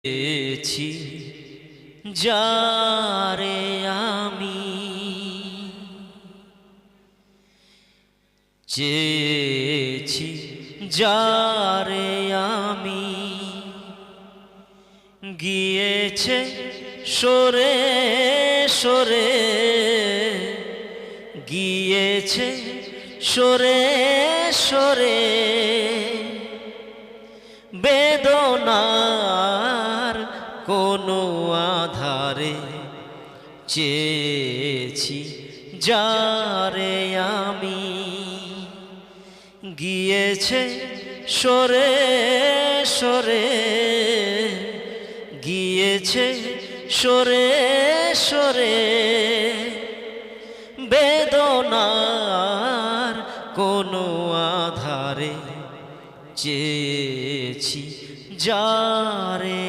চেয়েছি যারে আমি চেয়েছি যারে আমি গিয়েছে সরে সরে গিয়েছে সরে সরে বেদনার কোনো আধারে চেয়েছি যারে আমি গিয়েছে সরে সরে গিয়েছে সরে সরে বেদনার কোনো আধারে চেয়েছি যারে